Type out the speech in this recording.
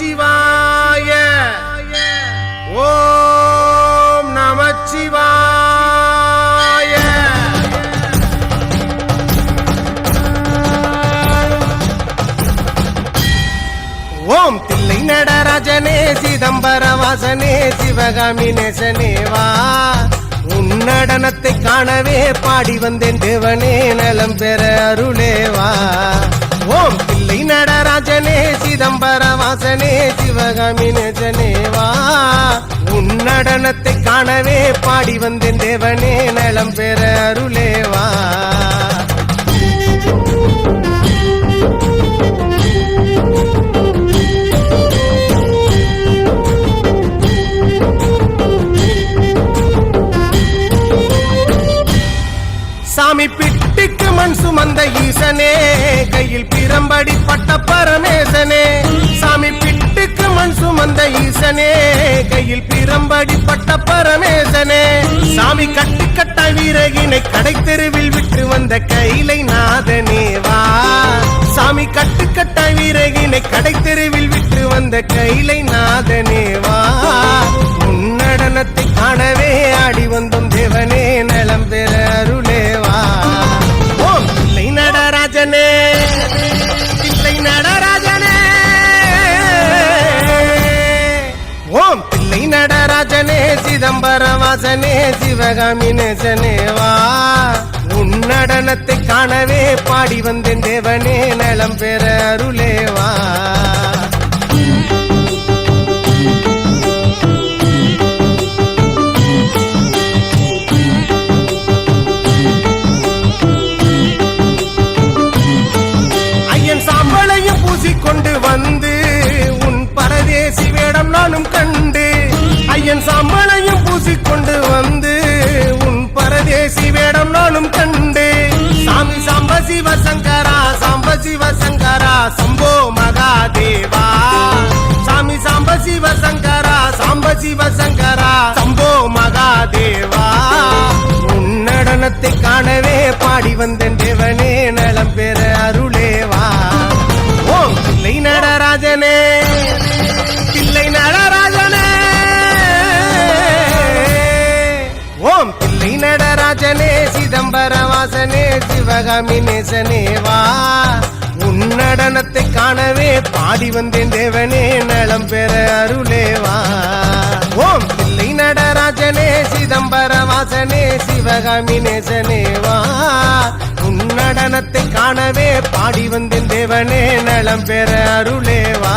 நமச்சிவாய ஓம் நமச்சிவாய ஓம் தில்லை நடராஜனே சிதம்பர வாசனே சிவகாமி நேசனேவா உன்னடனத்தை காணவே பாடி வந்தேன் தேவனே நலம் பெற அருளேவா ஓம் தில்லை நடராஜனே சிதம்பர வாசனே சிவகாமி நேசனேவா உன்னடனத்தை காணவே பாடி வந்தேன் தேவனே நலம் பெற அருளேவா சாமி பிட்டுக்கு மண் சுமந்த ஈசனே கையில் பிரம்படி பட்ட பரமேசனே சாமி பிட்டுக்கு மண் சுமந்த ஈசனே கையில் பிரம்படி பட்ட பரமேசனே சாமி கட்டு கட்ட வீரகினை கடை தெருவில் விட்டு வந்த கைலை நாதனேவா சாமி கட்டு கட்ட வீரகினை கடை தெருவில் விட்டு வந்த கைலை நாதனேவா உன்னடனத்தை காணவே ஆடி வந்தோம் தேவனே நலம் பெற அருளேவா ஓம் தில்லை நடராஜனே தில்லை நடராஜனே ஓம் தில்லை நடராஜனே சிதம்பர வாசனே சிவகாமி நேசனேவா உன்னடனத்தை காணவே பாடி வந்தேன் தேவனே நலம் பெற அருளேவா கொண்டு வந்து உன் பரதேசி வேடம் நானும் கண்டு ஐயன் சாம்பலையும் பூசிக்கொண்டு வந்து உன் பரதேசி வேடம் நானும் கண்டு சாமி சாம்ப சிவசங்கரா சாம்ப சிவசங்கரா சம்போ மகாதேவா சாமி சாம்ப சிவசங்கரா சாம்ப சிவசங்கரா சம்போ மகாதேவா உன்னடனத்தை காணவே பாடி வந்தேன் தேவனே நலம் பெற அருளேவா ஓம் தில்லை நடராஜனே தில்லை நடராஜனே ஓம் தில்லை நடராஜனே சிதம்பர வாசனே சிவகாமி நேசனேவா உன்னடனத்தை காணவே பாடி வந்தேன் தேவனே நலம் பெற அருளேவா ஓம் தில்லை நடராஜனே சிதம்பர வாசனே சிவகாமி நேசனேவா உன்னடனத்தை காணவே பாடி வந்தேன் தேவனே நலம் பெற அருளேவா